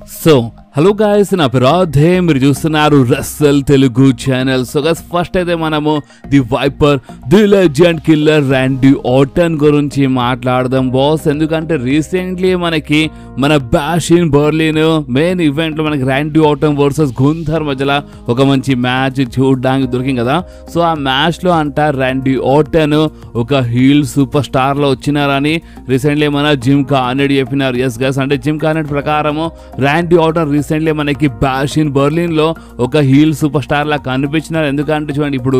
So, hello guys, na Piradhe, మీరు చూస్తున్నారు Russell Telugu channel. So guys first అయితే మనము the viper the legend killer Randy Orton గురించి మాట్లాడదాం బాస్. ఎందుకంటే రీసెంట్లీ మనకి మన Bash in Berlin main event లో మనకి ర్యాండీ ఆర్టన్ వర్సెస్ గుంథర్ మధ్యలో ఒక మంచి మ్యాచ్ చూడడానికి దొరికింది కదా. సో ఆ మ్యాచ్ లో అంట ర్యాండీ ఆర్టన్ ఒక హీల్ సూపర్ స్టార్ లో వచ్చినారని రీసెంట్లీ మన జిమ్ కార్నెట్ చెప్పినారు. ఎస్ గైస్, అంటే జిమ్ కార్నెట్ ప్రకారము ర్యాండీ ఆర్టన్ రీసెంట్లీ మనకి బ్యాష్ ఇన్ బర్లిన్ లో ఒక హీల్ సూపర్ స్టార్ లా కనిపించినారు. ఎందుకంటే చూడండి, ఇప్పుడు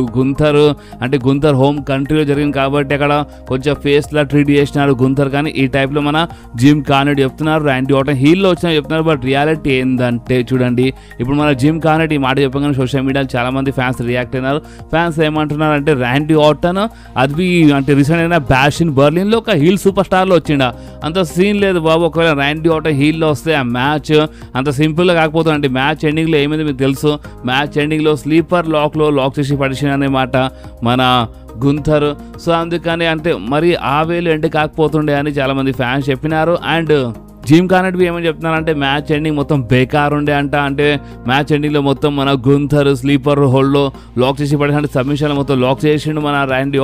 గుంథర్ హోమ్ కంట్రీలో జరిగింది కాబట్టి అక్కడ కొంచెం ఫేస్ లా ట్రీట్ చేసినారు గుంథర్. కానీ ఈ టైప్ లో మన జిమ్ కార్నెట్ చెప్తున్నారు ర్యాండీ ఆర్టన్ హీల్ లో వచ్చినా చెప్తున్నారు. బట్ రియాలిటీ ఏంటంటే చూడండి, ఇప్పుడు మన జిమ్ కార్నెట్ ఈ మాట చెప్పగానే సోషల్ మీడియాలో చాలా మంది ఫ్యాన్స్ రియాక్ట్ అయినారు. ఫ్యాన్స్ ఏమంటున్నారు అంటే ర్యాండీ ఆర్టన్ అది అంటే రీసెంట్ అయినా బ్యాష్ ఇన్ బర్లిన్ లో ఒక హీల్ సూపర్ స్టార్ లో వచ్చిండా, అంత సీన్ లేదు బాబు. ఒకవేళ ర్యాండీ ఆర్టన్ హీల్ లో వస్తే ఆ మ్యాచ్ అంత సింపుల్గా కాకపోతుందండి. మ్యాచ్ ఎండింగ్లో ఏమైంది మీకు తెలుసు, మ్యాచ్ ఎండింగ్లో స్లీపర్ లాక్ చేసి పడిచిన అన్నమాట మన గుంథర్. సో అందుకని అంటే మరి ఆ వేలు ఎండ్ కాకపోతుండే అని చాలామంది ఫ్యాన్స్ చెప్పినారు. అండ్ జిమ్ కార్నెట్ ఏమని చెప్తున్నారంటే మ్యాచ్ ఎండింగ్ మొత్తం బేకార్ ఉండే అంట. అంటే మ్యాచ్ ఎండింగ్లో మొత్తం మన గుంథర్ స్లీపర్ హోల్డ్లో లాక్ చేసి పడేసి సబ్మిషన్లో మొత్తం లాక్ చేసిండు మన ర్యాండీ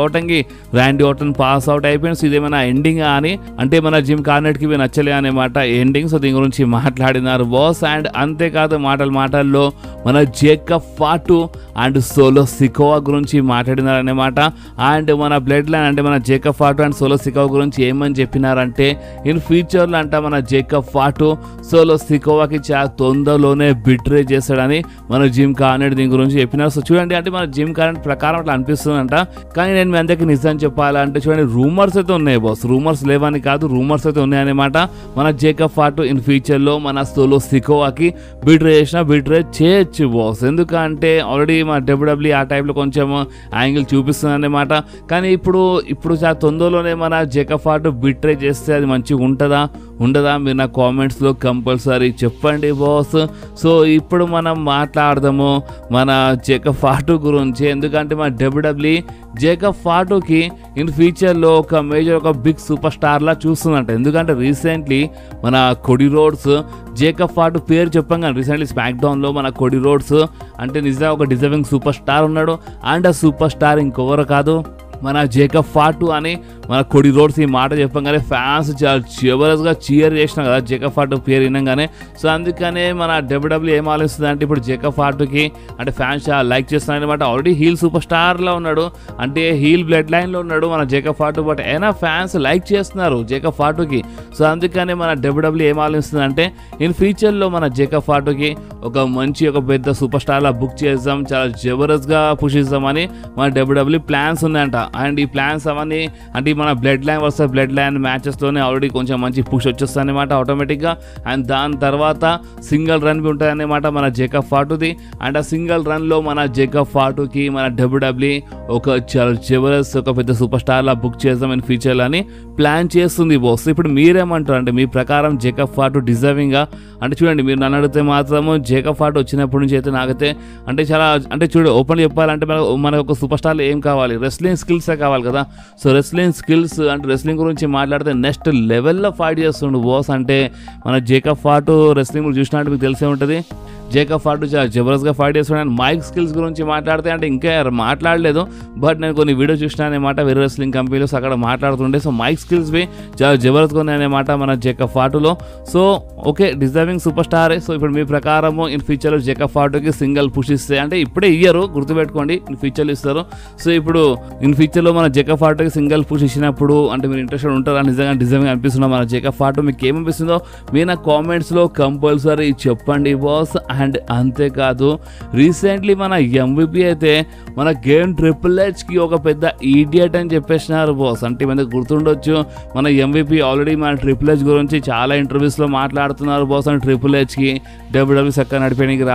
ఆర్టన్ పాస్ అవుట్ అయిపోయింది. సో ఇదేమైనా ఎండింగ్ అని అంటే మన జిమ్ కార్నెట్కి నచ్చలే అనమాట ఎండింగ్. సో దీని గురించి మాట్లాడినారు బాస్. అండ్ అంతేకాదు మాటల్లో మన Jacob Fatu and solo Sikoa గురించి మాట్లాడినారన్నమాట. అండ్ మన బ్లడ్ లైన్ అంటే మన Jacob Fatu and solo Sikoa గురించి ఏమని చెప్పినారంటే ఇన్ ఫ్యూచర్లో అంట మన జేకబ్ ఫాటు సోలో సికోవాకి చాలా తొందరలోనే బిట్రే చేస్తాడని మన జిమ్ కార్నెట్ దీని గురించి చెప్పినారు. సో చూడండి, అంటే మన జిమ్ కార్నెట్ ప్రకారం అట్లా అనిపిస్తుందంట. కానీ నేను మీ అందరికీ నిజం చెప్పాలంటే చూడండి, రూమర్స్ అయితే ఉన్నాయి బాస్. రూమర్స్ లేవని కాదు, రూమర్స్ అయితే ఉన్నాయన్నమాట. మన జేకబ్ ఫాటు ఇన్ ఫ్యూచర్లో మన సోలో సికోవాకి బిట్రే చేయొచ్చు బాస్. ఎందుకంటే ఆల్రెడీ మన డబ్ల్యూడబ్ల్యూఈ ఆ టైప్లో కొంచెం యాంగిల్ చూపిస్తుంది అన్నమాట. కానీ ఇప్పుడు చాలా తొందరలోనే మన జేకబ్ ఫాటు బిట్రే చేస్తే అది మంచిగా ఉండదా మీరు నా కామెంట్స్లో కంపల్సరీ చెప్పండి బాస్. సో ఇప్పుడు మనం మాట్లాడదాము మన జేకబ్ ఫాటు గురించి. ఎందుకంటే మన డబ్ల్యూడబ్ల్యూఈ జేకబ్ ఫాటుకి ఇన్ ఫ్యూచర్లో ఒక బిగ్ సూపర్ స్టార్ లా చూస్తుందంట. ఎందుకంటే రీసెంట్లీ మన కోడీ రోడ్స్ జేకబ్ ఫాటు పేరు చెప్పంగా రీసెంట్లీ స్మాక్ డౌన్లో మన కోడీ రోడ్స్ అంటే నిజంగా ఒక డిజర్వింగ్ సూపర్ స్టార్ ఉన్నాడు. అండ్ ఆ సూపర్ స్టార్ ఇంకొవరు కాదు మన జేకబ్ ఫాటు అని మన కోడీ రోడ్స్ ఈ మాట చెప్పగానే ఫ్యాన్స్ చాలా జబర్దస్త్గా చీర్ చేసినాం కదా జేకబ్ ఫాటు పేరు వినగానే. సో అందుకనే మన డబ్ల్యూడబ్ల్యూఈ ఏం ఆలోచిస్తుంది అంటే ఇప్పుడు జేకబ్ ఫాటుకి అంటే ఫ్యాన్స్ చాలా లైక్ చేస్తున్నారు అనమాట. ఆల్రెడీ హీల్ సూపర్ స్టార్లో ఉన్నాడు, అంటే హీల్ బ్లడ్ లైన్లో ఉన్నాడు మన జేకబ్ ఫాటు. బట్ అయినా ఫ్యాన్స్ లైక్ చేస్తున్నారు జేకబ్ ఫాటుకి. సో అందుకనే మన డబ్ల్యూడబ్ల్యూఈ ఏం ఆలోచిస్తుంది అంటే ఇన్ ఫ్యూచర్లో మన జేకబ్ ఫాటుకి ఒక పెద్ద సూపర్ స్టార్లా బుక్ చేద్దాం, చాలా జబర్దస్త్గా పుష్ ఇద్దామని మన డబ్ల్యూడబ్ల్యూఈ ప్లాన్స్ ఉందంట. అండ్ ఈ ప్లాన్స్ అవన్నీ అంటే మన బ్లడ్ లైన్ మ్యాచెస్తోనే ఆల్రెడీ కొంచెం మంచి పుష్ వచ్చేస్తుంది అనమాట ఆటోమేటిక్గా. అండ్ దాని తర్వాత సింగిల్ రన్ ఉంటుంది అనమాట మన జేకబ్ ఫాటుది. అండ్ ఆ సింగిల్ రన్లో మన జేకబ్ ఫాటుకి మన డబ్ల్యూడబ్ల్యూఈ చాలా జబర్దస్త్ ఒక పెద్ద సూపర్ స్టార్లా బుక్ చేద్దాం ఇన్ ఫ్యూచర్లో అని ప్లాన్ చేస్తుంది బాస్. ఇప్పుడు మీరేమంటారు అంటే మీ ప్రకారం జేకబ్ ఫాటు డిజర్వింగ్గా అంటే చూడండి, మీరు నన్ను అడిగితే మాత్రము జేకబ్ ఫాటు వచ్చినప్పటి నుంచి అయితే నాకైతే అంటే చాలా అంటే ఓపెన్ చెప్పాలంటే మనకు ఒక సూపర్ స్టార్లో ఏం కావాలి, రెస్లింగ్ స్కిల్స్ కావాలి కదా. సో రెస్లింగ్ స్కిల్స్ అంటే రెస్లింగ్ గురించి మాట్లాడితే నెక్స్ట్ లెవెల్లో ఫైట్ చేస్తుండు బాస్. అంటే మన జేకబ్ ఫాటు రెస్లింగ్ చూసినట్టు మీకు తెలిసే ఉంటుంది. జేకబ్ ఫాటు చాలా జబర్దస్త్గా ఫైట్ చేస్తున్నాడు. అండ్ మైక్ స్కిల్స్ గురించి మాట్లాడితే అంటే ఇంకా మాట్లాడలేదు, బట్ నేను కొన్ని వీడియో చూసినా అనమాట వేరే రెస్లింగ్ కంపెనీస్ అక్కడ మాట్లాడుతుండే. సో మైక్ స్కిల్స్వి చాలా జబర్దస్త్గా ఉన్నాయన్నమాట మన జేకబ్ ఫాటులో. సో ఓకే, డిజర్వింగ్ సూపర్ స్టారే. సో ఇప్పుడు మీ ప్రకారము ఇన్ ఫ్యూచర్లో జేకబ్ ఫాటుకి సింగిల్ పుష్ ఇస్తే అంటే ఇప్పుడే ఇయ్యరు, గుర్తుపెట్టుకోండి, ఇన్ ఫ్యూచర్లో ఇస్తారు. సో ఇప్పుడు ఇన్ ఫ్యూచర్లో మన జేకబ్ ఫాటుకి సింగిల్ పుష్ ఇచ్చినప్పుడు అంటే మీరు ఇంట్రెస్టెడ్ ఉంటారా, నిజంగా డిజర్వింగ్ అనిపిస్తున్నా మన జేకబ్ ఫాటు, మీకు ఏమనిపిస్తుందో మీరు నా కామెంట్స్లో కంపల్సరీ చెప్పండి బాస్. అండ్ అంతేకాదు రీసెంట్లీ మన MVP అయితే మన గేమ్ ట్రిపుల్ హెచ్కి ఒక పెద్ద ఈడియట్ అని చెప్పేసినారు బాస్. అంటే మనకు గుర్తుండొచ్చు మన MVP ఆల్రెడీ మన ట్రిపుల్ హెచ్ గురించి చాలా ఇంటర్వ్యూస్లో మాట్లాడుతున్నారు బాస్. అని ట్రిపుల్ హెచ్కి డబ్ల్యూడబ్ల్యూఈ చక్కగా నడిపేయడానికి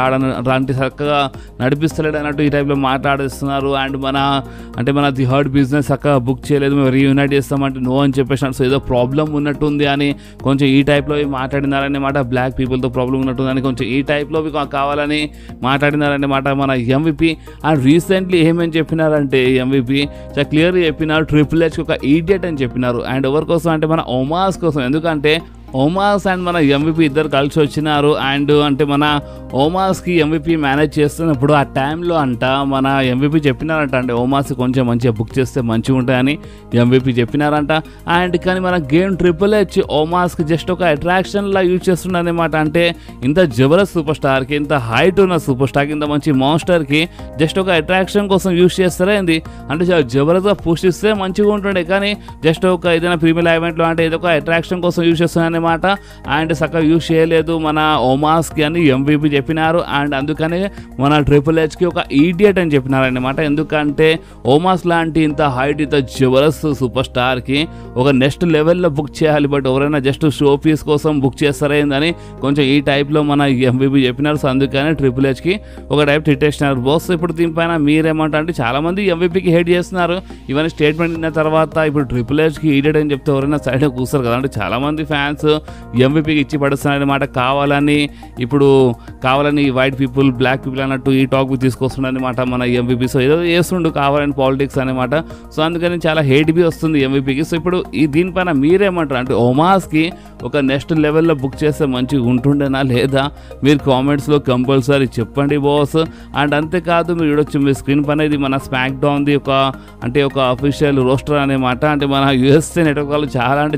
రాంటి చక్కగా నడిపిస్తలేడు అన్నట్టు ఈ టైప్లో మాట్లాడిస్తున్నారు. అండ్ మన ది హర్ట్ బిజినెస్ చక్కగా బుక్ చేయలేదు, మేము రీయూనైట్ చేస్తామంటే నో అని చెప్పేసినారు. సో ఏదో ప్రాబ్లం ఉన్నట్టుంది అని కొంచెం ఈ టైప్లో మాట్లాడినారన్నమాట. బ్లాక్ పీపుల్తో ప్రాబ్లం ఉన్నట్టుందని కొంచెం ఈ టైప్లో కావాలని మాట్లాడినారన్నమాట మన MVP. అండ్ రీసెంట్లీ ఏమేమి చెప్పినారంటే MVP చాలా క్లియర్గా చెప్పినారు ట్రిపుల్ హెచ్కి ఒక ఈడియట్ అని చెప్పినారు. అండ్ ఎవరి కోసం అంటే మన ఒమాస్ కోసం. ఎందుకంటే ఓమాస్ అండ్ మన MVP ఇద్దరు కలిసి వచ్చినారు. అండ్ అంటే మన ఓమాస్కి MVP మేనేజ్ చేస్తున్నప్పుడు ఆ టైంలో అంట మన MVP చెప్పినారంట అంటే ఓమాస్ కొంచెం మంచిగా బుక్ చేస్తే మంచిగా ఉంటాయని MVP చెప్పినారంట. అండ్ కానీ మన గేమ్ ట్రిపుల్ హెచ్ ఓమాస్కి జస్ట్ ఒక అట్రాక్షన్లా యూజ్ చేస్తుండే అనమాట. అంటే ఇంత జబర్దస్త్ సూపర్ స్టార్కి, ఇంత హైట్ ఉన్న సూపర్ స్టార్కి, ఇంత మంచి మాన్స్టర్కి జస్ట్ ఒక అట్రాక్షన్ కోసం యూజ్ చేస్తారా ఏంది అంటే చాలా జబర్దస్త్గా పుష్ ఇస్తే మంచిగా ఉంటుండే. కానీ జస్ట్ ఒక ఏదైనా ప్రీమియర్ ఈవెంట్లో అంటే ఏదో ఒక అట్రాక్షన్ కోసం యూజ్ చేస్తున్నారనమాట. అండ్ చక్కగా యూజ్ చేయలేదు మన ఓమాస్కి అని MVP చెప్పినారు. అండ్ అందుకనే మన ట్రిపుల్ హెచ్కి ఒక ఈడియట్ అని చెప్పినారనమాట. ఎందుకంటే ఓమాస్ లాంటి ఇంత హైట్ ఇంత జబర్దస్త్ సూపర్ స్టార్కి ఒక నెక్స్ట్ లెవెల్లో బుక్ చేయాలి, బట్ ఎవరైనా జస్ట్ షో పీస్ కోసం బుక్ చేస్తారేందని కొంచెం ఈ టైప్లో మన MVP చెప్పినారు. సో అందుకనే ట్రిపుల్ హెచ్కి ఒక టైప్ తిట్టేసినారు బాస్. ఇప్పుడు దీనిపైన మీరేమంటారు అంటే చాలామంది MVPకి హెడ్ చేస్తున్నారు. ఇవన్నీ స్టేట్మెంట్ విన్న తర్వాత ఇప్పుడు ట్రిపుల్ హెచ్కి ఈడియట్ అని చెప్తే ఎవరైనా సైడ్ కూర్స్తారు కదా. అంటే చాలామంది ఫ్యాన్స్ MVPకి ఇచ్చి పడుస్తున్నారు అనమాట. కావాలని వైట్ పీపుల్ బ్లాక్ పీపుల్ అన్నట్టు ఈ టాక్ తీసుకొస్తున్నారు అనమాట మన MVP. సో ఏదో చేస్తుండు కావాలని పాలిటిక్స్ అనమాట. సో అందుకని చాలా హేట్ బి వస్తుంది MVPకి. సో ఇప్పుడు దీనిపైన మీరేమంటారు అంటే ఓమాస్కి ఒక నెక్స్ట్ లెవెల్లో బుక్ చేస్తే మంచిగా ఉంటుండేనా లేదా మీరు కామెంట్స్లో కంపల్సరీ చెప్పండి బాస్. అండ్ అంతేకాదు మీరు చూడొచ్చు మీ స్క్రీన్ పైన ఇది మన స్మాక్ డౌన్ది ఒక అఫీషియల్ రోస్టర్ అనమాట. అంటే మన USA నెట్వర్క్ వాళ్ళు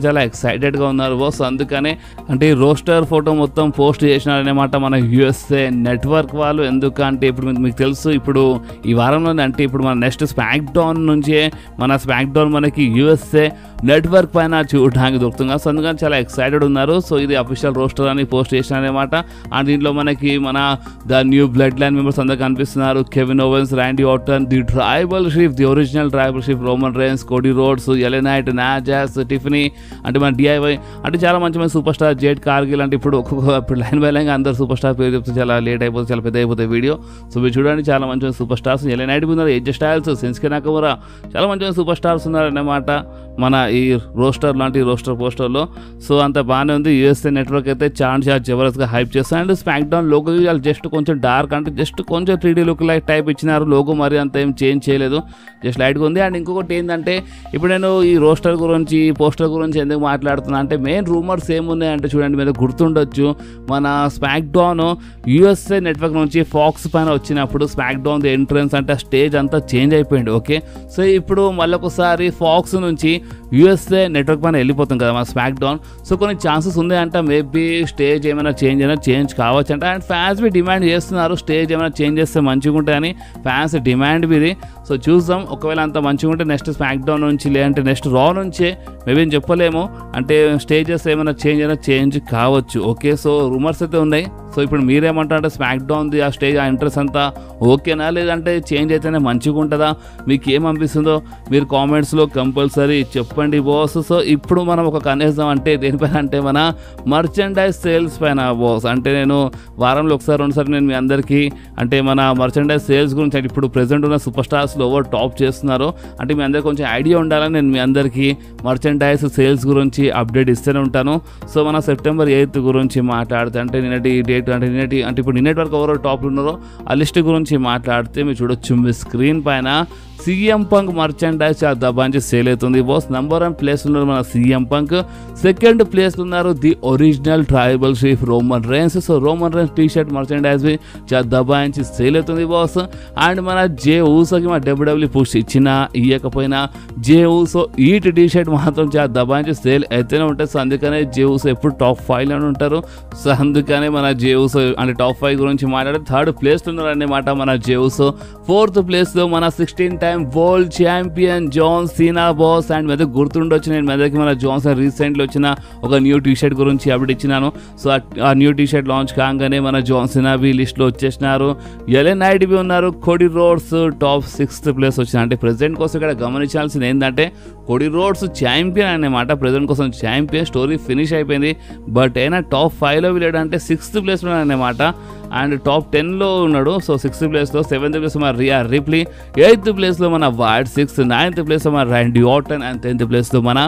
చాలా ఎక్సైటెడ్గా ఉన్నారు బాస్. అందుకనే అంటే ఈ రోస్టర్ ఫోటో మొత్తం పోస్ట్ చేసినారనమాట మన USA నెట్వర్క్ వాళ్ళు. ఎందుకంటే ఇప్పుడు మీకు తెలుసు ఇప్పుడు ఈ వారంలోనే అంటే ఇప్పుడు మన నెక్స్ట్ స్మాక్ డౌన్ నుంచే మన స్మాక్ డౌన్ మనకి USA నెట్వర్క్ పైన చూడడానికి దొరుకుతుంది. సో అందుకని చాలా ఎక్సైటెడ్ ఉన్నారు. సో ఇది అఫీషియల్ రోస్టర్ అని పోస్ట్ చేసినారనమాట. అండ్ దీంట్లో మనకి మన the new blood line members అందరూ కనిపిస్తున్నారు. Kevin Owens, Randy Orton, the tribal chief, the original tribal chief, Roman Reigns, Cody Rhodes, LA Knight, నాజాస్, టిఫనీ, అంటే మన DIY అంటే చాలా మంచి సూపర్ స్టార్, జేడ్ కార్గిల్. అంటే ఇప్పుడు లైన్ బై లైన్ అందరు సూపర్ స్టార్ పేరు చెప్తే చాలా లేట్ అయిపోతుంది, చాలా పెద్ద అయిపోతుంది వీడియో. సో మీరు చూడండి చాలా మంచి సూపర్ స్టార్స్. ఎలె నైట్ ఉన్నారు, ఏజే స్టైల్స్, సెన్స్కే నాకమురా, చాలా మంచి సూపర్ స్టార్స్ ఉన్నారన్నమాట మన ఈ రోస్టర్ లాంటి రోస్టర్ పోస్టర్లో. సో అంత బాగానే ఉంది. USA నెట్వర్క్ అయితే చాలా జబర్దస్త్గా హైప్ చేస్తారు. అండ్ స్మాక్ డౌన్ లోగో వాళ్ళు జస్ట్ కొంచెం డార్క్ అంటే జస్ట్ కొంచెం 3D లుక్ లైక్ టైప్ ఇచ్చినారు. లోగో మరి అంత ఏం చేంజ్ చేయలేదు, జస్ట్ లైట్గా ఉంది. అండ్ ఇంకొకటి ఏంటంటే ఇప్పుడు నేను ఈ రోస్టర్ గురించి పోస్టర్ గురించి ఎందుకు మాట్లాడుతున్నా అంటే మెయిన్ రూమర్స్ ఏమున్నాయంటే చూడండి మీరు గుర్తుండొచ్చు మన స్మాక్ డౌన్ USA నెట్వర్క్ నుంచి ఫాక్స్ పైన వచ్చినప్పుడు స్మాక్ డౌన్ ఎంట్రన్స్ అంటే స్టేజ్ అంతా చేంజ్ అయిపోయింది. ఓకే, సో ఇప్పుడు మళ్ళొకసారి ఫాక్స్ నుంచి USA నెట్వర్క్ పైన వెళ్ళిపోతుంది కదా మన స్మాక్ డౌన్. సో కొన్ని ఛాన్సెస్ ఉన్నాయంట మేబీ స్టేజ్ ఏమైనా చేంజ్ కావచ్చు అంట. అండ్ ఫ్యాన్స్ బి డిమాండ్ చేస్తున్నారు స్టేజ్ ఏమైనా చేంజ్ చేస్తే మంచిగా ఉంటాయని ఫ్యాన్స్ డిమాండ్ ఇది. సో చూద్దాం, ఒకవేళ అంత మంచిగా ఉంటే నెక్స్ట్ స్మాక్ డౌన్ నుంచి లేదంటే నెక్స్ట్ రా నుంచే మేబీ చెప్పలేము. అంటే స్టేజెస్ ఏమైనా చేంజ్ కావచ్చు. ఓకే, సో రూమర్స్ అయితే ఉన్నాయి. సో ఇప్పుడు మీరేమంటారు అంటే స్మాక్ డౌన్ది ఆ స్టేజ్ ఆ ఇంట్రెస్ట్ అంతా ఓకేనా లేదంటే చేంజ్ అయితేనే మంచిగా ఉంటుందా, మీకు ఏమనిపిస్తుందో మీరు కామెంట్స్లో కంపల్సరీ చెప్పండి బాస్. సో ఇప్పుడు మనం ఒక కనేద్దాం అంటే దేనిపైన అంటే మన మర్చెండైజ్ సేల్స్ పైన బాస్. అంటే నేను వారంలో ఒకసారి రెండుసారి నేను మీ అందరికీ అంటే మన మర్చెండైజ్ సేల్స్ గురించి అంటే ఇప్పుడు ప్రెసెంట్ ఉన్న సూపర్ స్టార్స్లో ఎవరు టాప్ చేస్తున్నారో అంటే మీ అందరికీ కొంచెం ఐడియా ఉండాలని నేను మీ అందరికీ మర్చెండైజ్ సేల్స్ గురించి అప్డేట్ ఇస్తూనే ఉంటాను. సో మన సెప్టెంబర్ 8th గురించి మాట్లాడితే అంటే నిన్నటి డేట్ అంటే ఇప్పుడు నిన్నటి వరకు ఎవరో టాప్లు ఉన్నారో ఆ లిస్ట్ గురించి మాట్లాడితే మీరు చూడొచ్చు మీ స్క్రీన్ పైన CM Punk మర్చెండైజ్ చాలా దబాంచి సేల్ అవుతుంది బాస్. నెంబర్ 1 ప్లేస్ ఉన్నారు మన CM Punk, సెకండ్ ప్లేస్ ఉన్నారు the original tribal chief Roman Reigns. So Roman Reigns T-shirt merchandise చాలా దబాంచి సేల్ అవుతుంది బాస్. అండ్ మన జే ఊసోకి మన WWE పుష్ ఇచ్చినా ఇవ్వకపోయినా జే ఊసో ఈ టీ-షర్ట్ మాత్రం చాలా దబాంచి సేల్ అయితేనే ఉంటుంది. సో అందుకనే జే ఊసో ఎప్పుడు టాప్ 5లోనే ఉంటారు. సో అందుకనే మన జే ఊసో అంటే టాప్ 5 గురించి మాట్లాడితే థర్డ్ ప్లేస్ ఉన్నారు అన్నమాట మన జే ఊసో. ఫోర్త్ ప్లేస్లో మన 16 time world champion John Cena boss. And మీద గుర్తుండొచ్చు నేను మీదకి మన జాన్సన్ రీసెంట్లీ వచ్చిన ఒక న్యూ టీ-షర్ట్ గురించి అప్డేట్ ఇచ్చినాను. సో ఆ న్యూ టీ-షర్ట్ లాంచ్ కాగానే మన జాన్ సీనా బి లిస్ట్లో వచ్చేసినారు. ఎలె నైట్ బి ఉన్నారు. Cody Rhodes top 6th place వచ్చిన. అంటే ప్రెసిడెంట్ కోసం ఇక్కడ గమనించాల్సింది ఏంటంటే కోడీ రోడ్స్ ఛాంపియన్ అన్నమాట. ప్రెసిడెంట్ కోసం ఛాంపియన్ స్టోరీ ఫినిష్ అయిపోయింది. బట్ అయినా టాప్ 5లో వీళ్ళంటే 6th ప్లేస్లో అన్నమాట. అండ్ టాప్ 10లో ఉన్నాడు. సో 6th ప్లేస్లో, 7th ప్లేస్లో మన రియా రిప్లీ, 8th ప్లేస్లో మన వైట్ 6, 9th ప్లేస్లో మన ర్యాండీ ఆర్టన్ అండ్ 10th ప్లేస్లో మన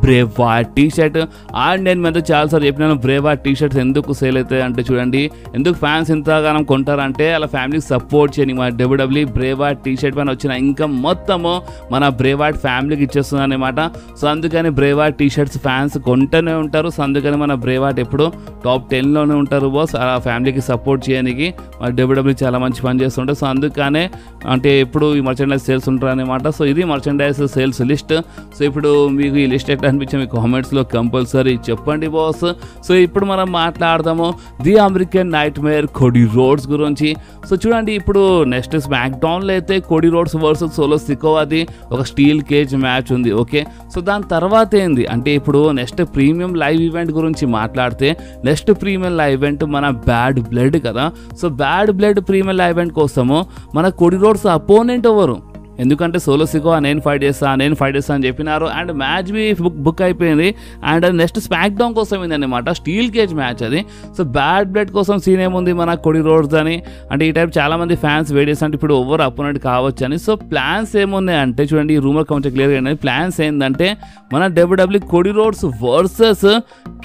బ్రే వైట్ టీ షర్ట్. అండ్ నేను మీద చాలాసార్లు చెప్పినాను బ్రే వైట్ టీ షర్ట్స్ ఎందుకు సేల్ అవుతాయి అంటే చూడండి, ఎందుకు ఫ్యాన్స్ ఇంతగానం కొంటారంటే అలా ఫ్యామిలీకి సపోర్ట్ చేయని మన డబ్ల్యూడబ్ల్యూఈ బ్రే వైట్ టీ షర్ట్ పైన వచ్చిన ఇన్కమ్ మొత్తము మన బ్రే వైట్ ఫ్యామిలీకి ఇచ్చేస్తుంది అనమాట. సో అందుకని బ్రే వైట్ టీ షర్ట్స్ ఫ్యాన్స్ కొంటూనే ఉంటారు. సో అందుకని మన బ్రే వైట్ ఎప్పుడు టాప్ 10లోనే ఉంటారు బాస్. ఆ ఫ్యామిలీకి సపోర్ట్ చేయడానికి మన డబ్ల్యూడబ్ల్యూఈ చాలా మంచి పని చేస్తుంటారు. సో అందుకనే అంటే ఎప్పుడు ఈ మర్చెండైజ్ సేల్స్ ఉంటారు అనమాట. సో ఇది మర్చెండైజ్ సేల్స్ లిస్ట్. సో ఇప్పుడు మీకు ఈ లిస్ట్ ఎట్లా అనిపించే మీ కామెంట్స్లో కంపల్సరీ చెప్పండి బాస్. సో ఇప్పుడు మనం మాట్లాడదాము the American nightmare Cody Rhodes గురించి. సో చూడండి, ఇప్పుడు నెక్స్ట్ స్మాక్ డౌన్లో అయితే కోడీ రోడ్స్ వర్సెస్ సోలో సికోవాది ఒక స్టీల్ కేజ్ మ్యాచ్ ఉంది. ఓకే, సో దాని తర్వాత ఏంది అంటే ఇప్పుడు నెక్స్ట్ ప్రీమియం లైవ్ ఈవెంట్ గురించి మాట్లాడితే నెక్స్ట్ ప్రీమియం లైవ్ ఈవెంట్ మన బ్యాడ్ బ్లడ్ కదా. So bad blood premium live event కోసము మన కోడీ రోడ్స్ అపోనెంట్ ఎవరు? ఎందుకంటే సోలో సికో నేను ఫైట్ చేస్తా అని చెప్పినారు. అండ్ మ్యాచ్ బి బుక్ అయిపోయింది. అండ్ నెక్స్ట్ స్మాక్ డౌన్ కోసం ఏందన్నమాట స్టీల్ కేజ్ మ్యాచ్ అది. సో బ్యాడ్ బ్లడ్ కోసం సీన్ ఏముంది మన కోడీ రోడ్స్ అని అంటే ఈ టైప్ చాలా మంది ఫ్యాన్స్ వెయిట్ చేస్తే ఇప్పుడు ఓవర్ అపోనెంట్ కావచ్చు అని. సో ప్లాన్స్ ఏమున్నాయి అంటే చూడండి, ఈ రూమర్ కొంచెం క్లియర్గా అయినది. ప్లాన్స్ ఏంటంటే మన WWE Cody Rhodes versus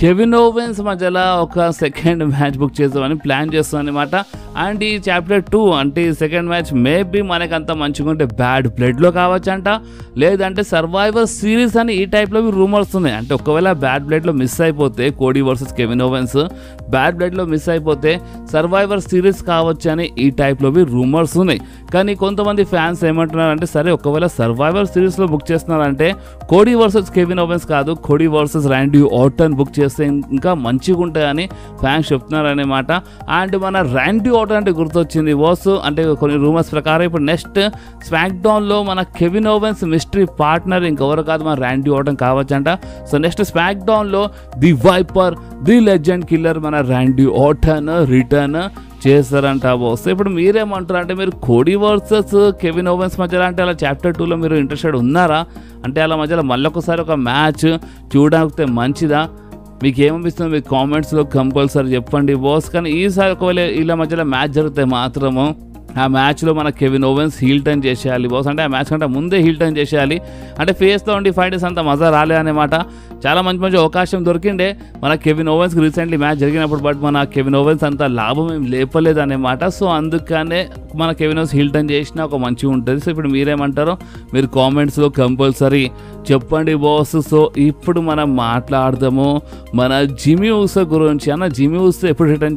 Kevin ovens మధ్యలో ఒక సెకండ్ మ్యాచ్ బుక్ చేద్దామని ప్లాన్ చేస్తాం అనమాట. అండ్ ఈ చాప్టర్ 2 అంటే ఈ సెకండ్ మ్యాచ్ మేబీ మనకంత మంచిగా ఉంటే బ్యాడ్ బ్లడ్లో కావచ్చంట, లేదంటే సర్వైవర్ సిరీస్ అని ఈ టైప్లో రూమర్స్ ఉన్నాయి. అంటే ఒకవేళ బ్యాడ్ బ్లడ్లో మిస్ అయిపోతే Cody versus Kevin ovens bad బ్లడ్లో మిస్ అయిపోతే సర్వైవర్ సిరీస్ కావచ్చు అని ఈ టైప్లో రూమర్స్ ఉన్నాయి. కానీ కొంతమంది ఫ్యాన్స్ ఏమంటున్నారంటే సరే ఒకవేళ సర్వైవర్ సిరీస్లో బుక్ చేస్తున్నారంటే కోడీ వర్సెస్ కెవిన్ ఓవెన్స్ కాదు, Cody versus Randy Orton book చేస్తే ఇంకా మంచిగా ఉంటాయని ఫ్యాన్స్ చెప్తున్నారు అనమాట. అండ్ మన ర్యాండీ ఆర్టన్ అంటే గుర్తొచ్చింది బాస్. అంటే కొన్ని రూమర్స్ ప్రకారం ఇప్పుడు నెక్స్ట్ స్మాక్ డౌన్లో మన కెవిన్ ఓవెన్స్ మిస్టరీ పార్ట్నర్ ఇంకెవరు కాదు మన ర్యాండీ ఆర్టన్ కావచ్చంట. సో నెక్స్ట్ స్మాక్ డౌన్లో the viper the legend killer మన ర్యాండీ ఆర్టన్ రిటర్న్ చేస్తారంట బాస్. ఇప్పుడు మీరేమంటారు అంటే మీరు కోడీ వర్సెస్ కెవిన్ ఓవెన్స్ మధ్యలో అంటే అలా చాప్టర్ 2లో మీరు ఇంట్రెస్టెడ్ ఉన్నారా? అంటే అలా మధ్యలో మళ్ళీ ఒకసారి ఒక మ్యాచ్ చూడడానికి మంచిదా? మీకు ఏమనిపిస్తుందో మీ కామెంట్స్లో కంపల్సరీ చెప్పండి బాస్. కానీ ఈసారి ఒకవేళ ఇలా మధ్యలో మ్యాచ్ జరిగితే మాత్రము ఆ మ్యాచ్లో మన కెవిన్ ఓవెన్స్ హీల్ టర్న్ చేసేయాలి బాస్. అంటే ఆ మ్యాచ్ కంటే ముందే హీల్ టర్న్ చేసేయాలి. అంటే ఫేస్లో ఉండి ఫైట్ చేసి అంత మజా రాలే అనమాట. చాలా మంచి అవకాశం దొరికిండే మన కెవిన్ ఓవెన్స్కి రీసెంట్లీ మ్యాచ్ జరిగినప్పుడు. బట్ మన కెవిన్ ఓవెన్స్ అంత లాభం ఏం లేపలేదు అనమాట. సో అందుకనే మన కెవిన్ ఓవెన్స్ హీల్ టర్న్ చేసినా ఒక మంచిగా ఉంటుంది. సో ఇప్పుడు మీరేమంటారో మీరు కామెంట్స్లో కంపల్సరీ చెప్పండి బాస్. సో ఇప్పుడు మనం మాట్లాడదాము మన జిమీ ఊసో గురించి. అన్న జిమీ ఊసో ఎప్పుడు రిటర్న్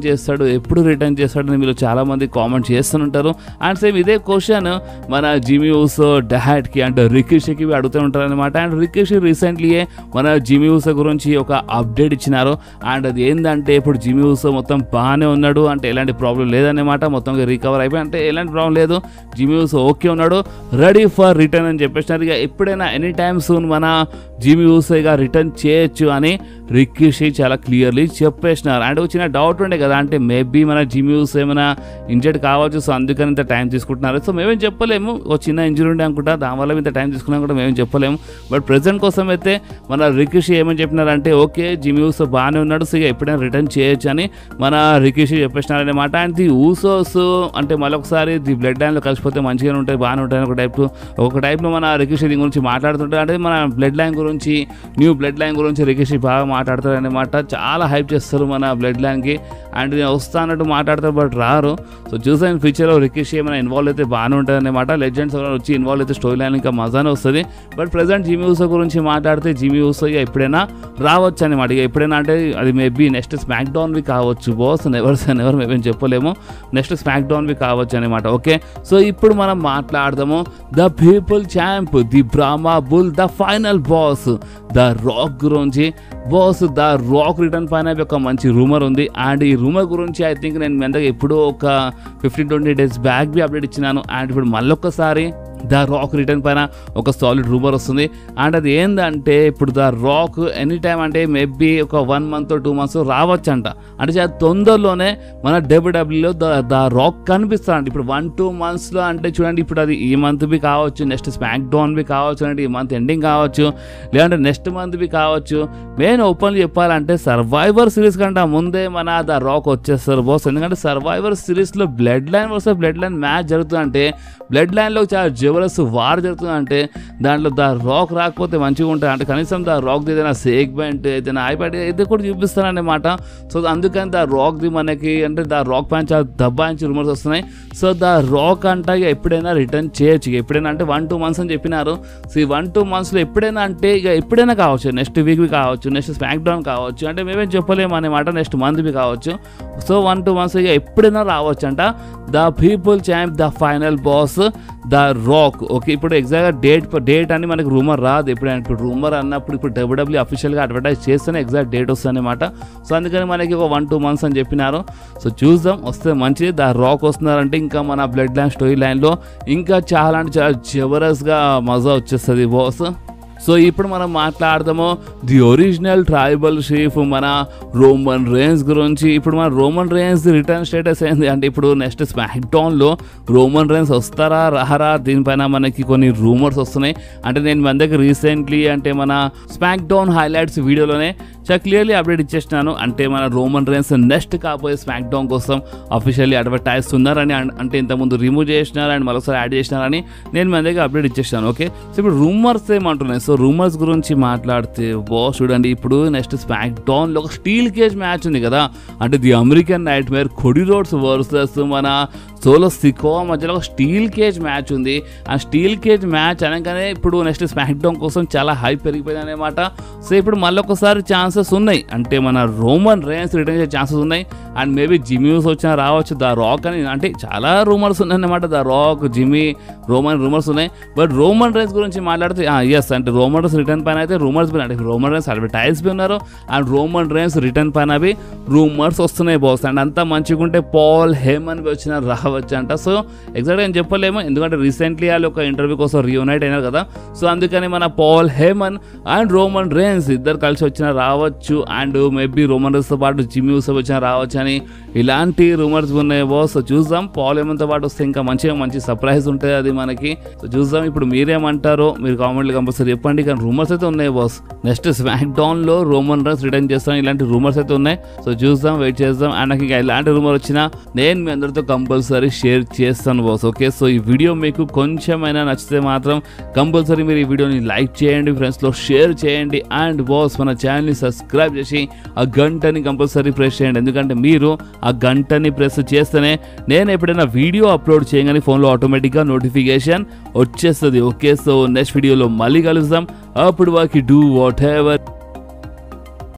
చేస్తాడు అని మీరు చాలామంది కామెంట్ చేస్తుంటారు. అండ్ సేమ్ ఇదే క్వశ్చన్ మన జిమీ ఊసో డాడ్కి అంటే రికిషికి అడుగుతూ ఉంటారు అనమాట. అండ్ రికిషి రీసెంట్లీయే మన జిమీ ఊసో గురించి ఒక అప్డేట్ ఇచ్చినారు. అండ్ అది ఏంటంటే ఇప్పుడు జిమీ ఊసో మొత్తం బాగానే ఉన్నాడు, అంటే ఎలాంటి ప్రాబ్లం లేదన్నమాట. మొత్తంగా రికవర్ అయిపోయి అంటే ఎలాంటి ప్రాబ్లం లేదు, జిమీ ఊసో ఓకే ఉన్నాడు, రెడీ ఫర్ రిటర్న్ అని చెప్పేసినారు. ఇక ఎప్పుడైనా ఎనీ టైమ్ సూన్ మన జిమీ ఊసో ఇక రిటర్న్ చేయొచ్చు అని రికిషి చాలా క్లియర్లీ చెప్పేసినారు. అండ్ వచ్చిన డౌట్ ఉండే కదా, అంటే మేబీ మన జిమీ ఊసో ఏమైనా ఇంజర్డ్ కావచ్చు, సో అందుకని ఇంత టైం తీసుకుంటున్నారు. సో మేమేం చెప్పలేము, ఒక చిన్న ఇంజరీ ఉండే అనుకుంటా, దానివల్ల ఇంత టైం తీసుకున్నా కూడా మేమేం చెప్పలేము. బట్ ప్రెజెంట్ కోసం అయితే మన రికిషి ఏమని చెప్పినారంటే ఓకే జిమీ ఊసో బాగానే ఉన్నాడు, సో ఎప్పుడైనా రిటర్న్ చేయొచ్చు అని మన రికిషి చెప్పేసినారనమాట. అండ్ ది ఊసోస్ అంటే మళ్ళొకసారి ది బ్లడ్ లైన్లో కలిసిపోతే మంచిగా ఉంటాయి, బాగానే ఉంటాయి ఒక టైప్లో మన రికిషి దీని గురించి మాట్లాడుతుంటారు. అంటే మన బ్లడ్ లైన్ గురించి, న్యూ బ్లడ్ లైన్ గురించి రికిషి బాగా మాట్లాడతారు అనమాట. చాలా హైప్ చేస్తారు మన బ్లడ్ లైన్కి. అండ్ నేను వస్తా అన్నట్టు మాట్లాడతారు బట్ రారు. సో చూసాను ఫ్యూచర్లో రికిషి ఏమైనా ఇన్వాల్వ్ అయితే బాగానే ఉంటుంది అనమాట. లెజెండ్స్ వచ్చి ఇన్వాల్వ్ అయితే స్టోరీ లైన్ ఇంకా మజానే వస్తుంది. బట్ ప్రెజెంట్ జిమీ ఊసో గురించి మాట్లాడితే జిమీ ఊసో ఇక ఎప్పుడైనా రావచ్చు అనమాట. ఇక ఎప్పుడైనా అంటే అది మేబీ నెక్స్ట్ స్మాక్ డౌన్వి కావచ్చు బాస్, నెవర్ మేమేం చెప్పలేము, నెక్స్ట్ స్మాక్ డౌన్వి కావచ్చు అనమాట. ఓకే, సో ఇప్పుడు మనం మాట్లాడదాము the people champ, the Brahma bull, the final boss the rock గురించి. బాస్ ద రాక్ రిటర్న్ పైన ఒక మంచి రూమర్ ఉంది. అండ్ ఈ రూమర్ గురించి ఐ థింక్ నేను మీ ఎప్పుడో ఒక 15-20 days బ్యాక్ బి అప్డేట్ ఇచ్చినాను. అండ్ ఇప్పుడు మళ్ళొక్కసారి ద రాక్ రిటర్న్ పైన ఒక సాలిడ్ రూమర్ వస్తుంది. అండ్ అది ఏంటంటే ఇప్పుడు ద రాక్ ఎనీ టైమ్ అంటే మేబీ ఒక 1 month or 2 months రావచ్చు అంట. అంటే చాలా తొందరలోనే మన డబ్ల్యూడబ్ల్యూలో ద రాక్ కనిపిస్తారంట. ఇప్పుడు 1-2 monthsలో అంటే చూడండి, ఇప్పుడు అది ఈ మంత్ బి కావచ్చు, నెక్స్ట్ స్మాక్ డౌన్ బి కావచ్చు, అంటే ఈ మంత్ ఎండింగ్ కావచ్చు, లేదంటే నెక్స్ట్ మంత్ బి కావచ్చు. మెయిన్ ఓపెన్ చెప్పాలంటే సర్వైవర్ సిరీస్ కంటే ముందే మన ద రాక్ వచ్చేస్తారు బాస్. ఎందుకంటే సర్వైవర్ సిరీస్లో blood line versus blood line match జరుగుతుందంటే, బ్లడ్ లైన్లో చాలా జబర్దస్త్ వార్ జరుగుతుందంటే దాంట్లో ద రాక్ రాకపోతే మంచిగా ఉంటుంది. అంటే కనీసం ద రాక్ది ఏదైనా సెగ్మెంట్ ఏదైనా ఐపాడ్ ఇది కూడా చూపిస్తారన్నమాట. సో అందుకని ద రాక్ది మనకి అంటే ద రాక్ పైన చాలా దబ్బాయించి రూమర్స్ వస్తున్నాయి. సో ద రాక్ అంటే ఇక ఎప్పుడైనా రిటర్న్ చేయొచ్చు, ఎప్పుడైనా అంటే 1-2 months అని చెప్పినారు. సో ఈ 1-2 monthsలో ఎప్పుడైనా అంటే ఇక ఎప్పుడైనా కావచ్చు, నెక్స్ట్ వీక్ కావచ్చు, నెక్స్ట్ స్మాక్ డౌన్ కావచ్చు, అంటే మేమేం చెప్పలేము అనమాట, నెక్స్ట్ మంత్ బి కావచ్చు. సో 1-2 months ఇక ఎప్పుడైనా రావచ్చు అంట. The people champ the final boss the rock. Okay, ఇప్పుడు ఎగ్జాక్ట్గా డేట్ అని మనకి రూమర్ రాదు. ఇప్పుడు రూమర్ అన్నప్పుడు ఇప్పుడు WWE అఫీషియల్గా అడ్వర్టైజ్ చేస్తేనే ఎగ్జాక్ట్ డేట్ వస్తుంది అనమాట. సో అందుకని మనకి ఒక 1-2 months అని చెప్పినారు. సో చూద్దాం, వస్తే మంచిది. ద రాక్ వస్తున్నారంటే ఇంకా మన బ్లడ్ లైన్ స్టోరీ లైన్లో ఇంకా చాలా అంటే చాలా జబర్దస్త్గా మజా వచ్చేస్తుంది బాస్. సో ఇప్పుడు మనం మాట్లాడదాము ది ఒరిజినల్ ట్రైబల్ చీఫ్ మన రోమన్ రేన్స్ గురించి. ఇప్పుడు మన రోమన్ రేన్స్ రిటర్న్ స్టేటస్ ఏంది అంటే ఇప్పుడు నెక్స్ట్ స్మాక్ డౌన్లో రోమన్ రేన్స్ వస్తారా రారా దీనిపైన మనకి కొన్ని రూమర్స్ వస్తున్నాయి. అంటే నేను మన దగ్గర రీసెంట్లీ అంటే మన స్మాక్ డౌన్ హైలైట్స్ వీడియోలోనే చాలా క్లియర్లీ అప్డేట్ ఇచ్చేసినాను. అంటే మన రోమన్ రేన్స్ నెక్స్ట్ కాబోయే స్మాక్ డౌన్ కోసం అఫీషియల్లీ అడ్వర్టైజ్ ఉన్నారని, అంటే ఇంతకుముందు రిమూవ్ చేసినారు అండ్ మరోసారి యాడ్ చేసినారని నేను మన దగ్గర అప్డేట్ ఇచ్చేసాను. ఓకే, సో ఇప్పుడు రూమర్స్ ఏమంటున్నాయి. సో రూమర్స్ గురించి మాట్లాడితే బాస్ చూడండి, ఇప్పుడు నెక్స్ట్ స్మాక్ డౌన్లో ఒక స్టీల్ కేజ్ మ్యాచ్ ఉంది కదా, అంటే the American nightmare Cody Rhodes versus మన సోలో సికోవా మధ్యలో ఒక స్టీల్ కేజ్ మ్యాచ్ ఉంది. ఆ స్టీల్ కేజ్ మ్యాచ్ అనగానే ఇప్పుడు నెక్స్ట్ స్మాక్ డౌన్ కోసం చాలా హైప్ పెరిగిపోయింది అనమాట. సో ఇప్పుడు మళ్ళీ ఒకసారి ఛాన్సెస్ ఉన్నాయి, అంటే మన రోమన్ రేన్స్ రిటర్న్ చేసే ఛాన్సెస్ ఉన్నాయి. అండ్ మేబీ జిమ్యూస్ వచ్చినా రావచ్చు, ద రాక్ అని, అంటే చాలా రూమర్స్ ఉన్నాయి అన్నమాట. The rock, Jimmy, Roman rumours ఉన్నాయి. బట్ రోమన్ రేన్స్ గురించి మాట్లాడితే ఎస్ అంటే రోమన్ రేన్స్ రిటర్న్ పైన అయితే రూమర్స్ పైన, అంటే రోమన్ రేన్స్ అడ్వర్టైజ్ పై ఉన్నారు అండ్ రోమన్ రేన్స్ రిటర్న్ పైన అవి రూమర్స్ వస్తున్నాయి బాస్. అండ్ అంతా మంచిగా ఉంటే పాల్ హేమన్ వచ్చిన రావచ్చు అంట. సో ఎగ్జాక్ట్గా నేను చెప్పలేము, ఎందుకంటే రీసెంట్లీ వాళ్ళు ఒక ఇంటర్వ్యూ కోసం రీయూనైట్ అయినారు కదా. సో అందుకని మన Paul Heyman and Roman Reigns ఇద్దరు కలిసి వచ్చిన రావచ్చు. అండ్ మేబీ రోమన్ రేన్స్తో పాటు జిమ్మీ యూసఫ్ వచ్చిన రావచ్చు అని ఇలాంటి రూమర్స్ ఉన్నాయి బాస్. సో చూద్దాం, పాల్ హేమన్తో పాటు వస్తే ఇంకా మంచి సర్ప్రైజ్ ఉంటుంది అది మనకి. సో చూద్దాం, ఇప్పుడు మీరేమంటారో మీరు కామెంట్లు కంపల్సరీ చెప్పండి. కానీ రూమర్స్ అయితే ఉన్నాయి బాస్, నెక్స్ట్ స్మాక్ డౌన్లో రోమన్ రేన్స్ రిటర్న్ చేస్తాను ఇలాంటి రూమర్స్ అయితే ఉన్నాయి. సో చూద్దాం, వెయిట్ చేద్దాం. అండ్ నాకు ఇంకా ఇలాంటి రూమర్ వచ్చినా నేను మీ అందరితో కంపల్సరీ షేర్ చేస్తాను బాస్. ఓకే, సో ఈ వీడియో మీకు కొంచెమైనా నచ్చితే మాత్రం కంపల్సరీ మీరు ఈ వీడియోని లైక్ చేయండి, ఫ్రెండ్స్లో షేర్ చేయండి. అండ్ బాస్ మన ఛానల్ని సబ్స్క్రైబ్ చేసి ఆ గంటని కంపల్సరీ ప్రెస్ చేయండి. ఎందుకంటే మీరు ఆ గంటని ప్రెస్ చేస్తేనే నేను ఎప్పుడైనా వీడియో అప్లోడ్ చేయగానే ఫోన్లో ఆటోమేటిక్గా నోటిఫికేషన్ వచ్చేస్తుంది. ఓకే, సో నెక్స్ట్ వీడియోలో మళ్ళీ కలుద్దాం. అప్పుడు వాకి డూ వాట్ ఎవర్.